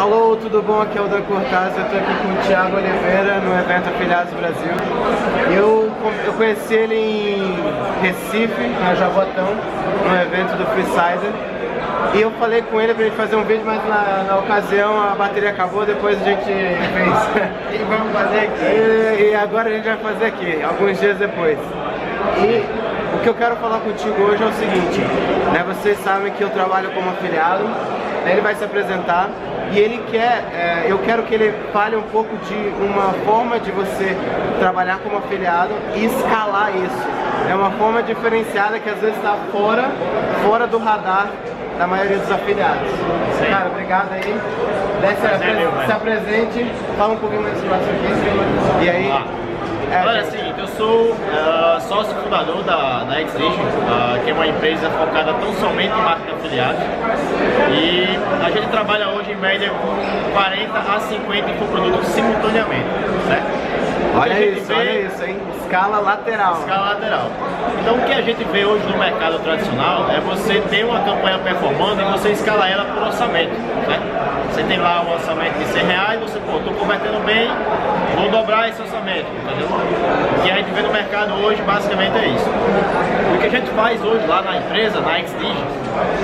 Alô, tudo bom? Aqui é o Dan Cortaz, eu estou aqui com o Thiago Oliveira no evento Afiliados Brasil. Eu conheci ele em Recife, na Jabotão, no evento do Freesider. E eu falei com ele para ele fazer um vídeo, mas na ocasião a bateria acabou, depois a gente fez. E vamos fazer aqui. E agora a gente vai fazer aqui, alguns dias depois. E o que eu quero falar contigo hoje é o seguinte, né? Vocês sabem que eu trabalho como afiliado, né? Ele vai se apresentar e ele quer, eu quero que ele fale um pouco de uma forma de você trabalhar como afiliado e escalar isso. É uma forma diferenciada que às vezes está fora do radar da maioria dos afiliados. Sim. Cara, obrigado aí. Se apresente, fala um pouquinho mais sobre isso aqui. E aí... Olha, é o seguinte, eu sou sócio fundador da X-Digital, que é uma empresa focada tão somente em marketing de afiliados. E a gente trabalha hoje em média com 40 a 50 infoprodutos simultaneamente, certo? Olha isso, hein? Escala lateral. Escala lateral. Então o que a gente vê hoje no mercado tradicional é você ter uma campanha performando e você escalar ela por orçamento, certo? Você tem lá um orçamento de R$100, você, pô, estou convertendo bem, vou dobrar esse orçamento, entendeu? O que a gente vê no mercado hoje basicamente é isso. O que a gente faz hoje lá na empresa, na X-Digital,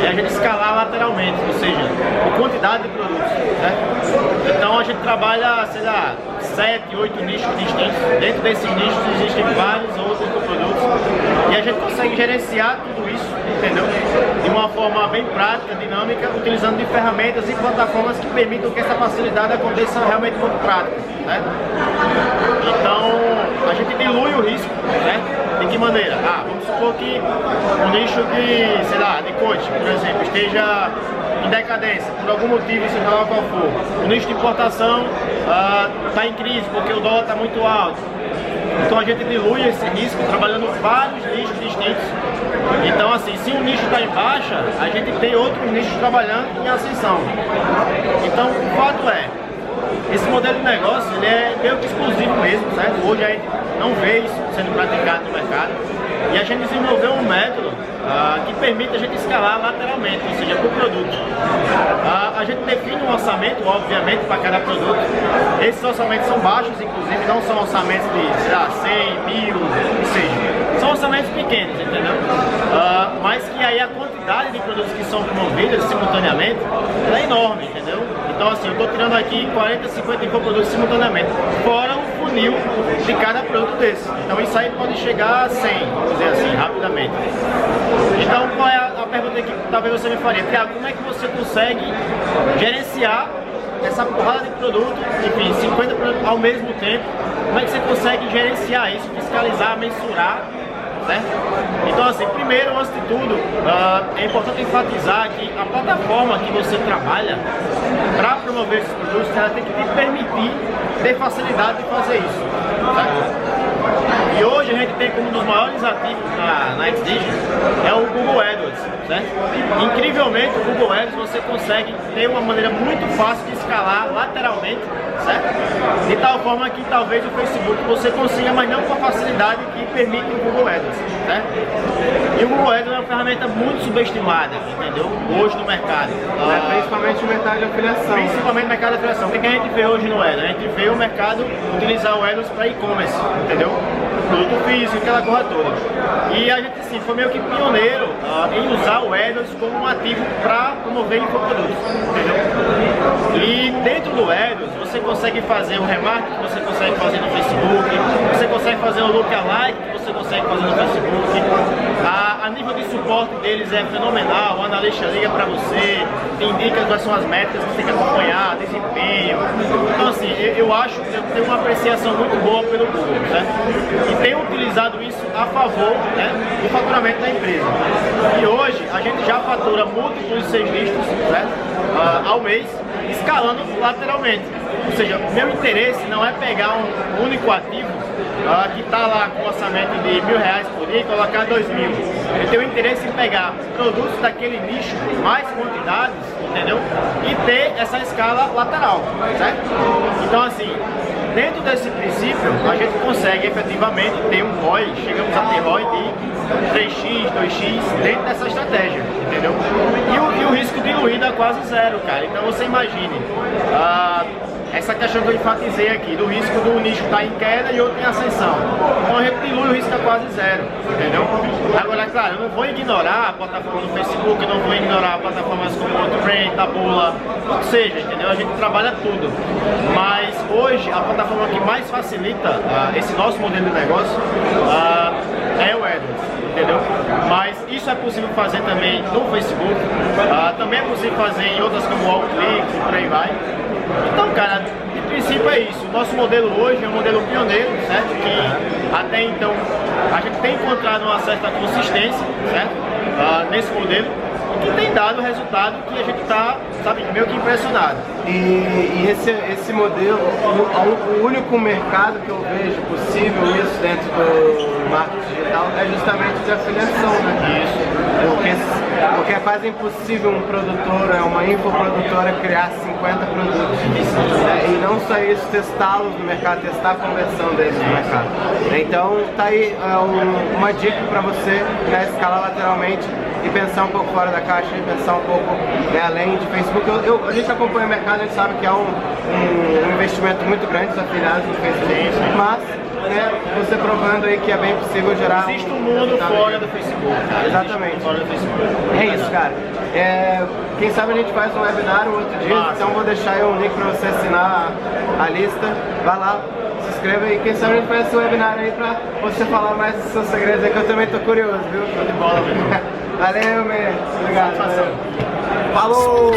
é a gente escalar lateralmente, ou seja, por quantidade de produtos, certo? Então a gente trabalha, sei lá, 7, 8 nichos distintos. Dentro desses nichos existem vários outros produtos e a gente consegue gerenciar tudo isso, entendeu? De uma forma bem prática, dinâmica, utilizando de ferramentas e plataformas que permitam que essa facilidade aconteça realmente muito prática, né? Então a gente dilui o risco, né? De que maneira? Vamos supor que um nicho de, sei lá, de coach, por exemplo, esteja em decadência, por algum motivo, seja lá qual for. O nicho de importação está em crise porque o dólar está muito alto. Então a gente dilui esse risco trabalhando vários nichos distintos. Então assim, se um nicho está em baixa, a gente tem outros nichos trabalhando em ascensão. Então o fato é, esse modelo de negócio ele é meio que exclusivo mesmo, certo? Hoje a gente não vê isso sendo praticado no mercado. E a gente desenvolveu um método que permite a gente escalar lateralmente, ou seja, por produto. A gente define um orçamento, obviamente, para cada produto. Esses orçamentos são baixos, inclusive, não são orçamentos de, sei lá, 100, 1000, ou seja, são orçamentos pequenos, entendeu? Mas que aí a quantidade de produtos que são promovidos simultaneamente é enorme, entendeu? Então assim, eu estou tirando aqui 40, 50 infoprodutos simultaneamente, fora o funil de cada produto desse. Então isso aí pode chegar a 100, vamos dizer assim, rapidamente. Então qual é a pergunta que talvez você me faria? Thiago, como é que você consegue gerenciar essa porrada de produto, enfim, 50 produtos ao mesmo tempo? Como é que você consegue gerenciar isso, fiscalizar, mensurar? Certo? Então assim, primeiro, antes de tudo, é importante enfatizar que a plataforma que você trabalha para promover esses produtos, ela tem que te permitir ter facilidade de fazer isso, certo? E hoje a gente tem como um dos maiores ativos na X-Digital é o Google AdWords, certo? Incrivelmente o Google AdWords você consegue ter uma maneira muito fácil de escalar lateralmente, certo? De tal forma que talvez o Facebook você consiga, mas não com a facilidade que permite o Google AdWords, certo? E o Google AdWords é uma ferramenta muito subestimada, entendeu? Hoje no mercado. Principalmente no mercado de afiliação. Principalmente no mercado de afiliação. O que a gente vê hoje no AdWords? A gente vê o mercado utilizar o AdWords para e-commerce, entendeu? Produto físico, aquela coisa toda. E a gente assim, foi meio que pioneiro em usar o AdWords como um ativo para promover infoprodutos, entendeu? E dentro do AdWords você consegue fazer o remarketing que você consegue fazer no Facebook, você consegue fazer o lookalike que você consegue fazer no Facebook. A nível de suporte deles é fenomenal, o analista liga para você, te indica quais são as métricas que você tem que acompanhar, desempenho. Então assim, eu acho que eu tenho uma apreciação muito boa pelo Google, certo? E tenho utilizado isso a favor, né, do faturamento da empresa. E hoje a gente já fatura múltiplos 6 dígitos, certo? Ao mês, escalando lateralmente. Ou seja, meu interesse não é pegar um único ativo que está lá com um orçamento de R$1.000 por dia e colocar 2.000. Eu tenho interesse em pegar produtos daquele nicho, mais quantidades, entendeu? E ter essa escala lateral, certo? Então assim, dentro desse princípio, a gente consegue efetivamente ter um ROI, chegamos a ter ROI de 3x, 2x dentro dessa estratégia, entendeu? E o risco diluído é quase zero, cara. Então você imagine, essa questão que eu enfatizei aqui, do risco do nicho estar em queda e outro em ascensão. Então a gente dilui o risco a quase zero, entendeu? Agora, claro, eu não vou ignorar a plataforma do Facebook, eu não vou ignorar plataformas como o Outbrain, Taboola, o que seja, entendeu? A gente trabalha tudo. Mas hoje, a plataforma que mais facilita esse nosso modelo de negócio é o AdWords, entendeu? Mas isso é possível fazer também no Facebook, também é possível fazer em outras como o Outclicks e por aí vai. Então, cara, de princípio é isso. O nosso modelo hoje é um modelo pioneiro, certo? Que até então a gente tem encontrado uma certa consistência, certo? Nesse modelo, que tem dado o resultado que a gente está, sabe, meio que impressionado. E esse modelo, o único mercado que eu vejo possível isso dentro do marketing digital é justamente de afiliação, né? Isso. Porque é quase impossível um produtor, uma infoprodutora criar 50 produtos. E não só isso, testá-los no mercado, testar a conversão deles no mercado. Então tá aí uma dica para você, né, escalar lateralmente e pensar um pouco fora da caixa, e pensar um pouco, né, além de Facebook. A gente acompanha o mercado, a gente sabe que há um investimento muito grande dos afiliados no Facebook, mas né, você provando aí que é bem possível gerar existe um mundo fora do Facebook, cara. Exatamente. Fora do Facebook. É isso, cara. Quem sabe a gente faz um webinar um outro dia, então vou deixar aí um link para você assinar a lista. Vai lá, se inscreva aí. Quem sabe a gente faz esse webinar aí para você falar mais dos seus segredos aí, que eu também tô curioso, viu? Show de bola, meu. Valeu, meu. Obrigado. Falou!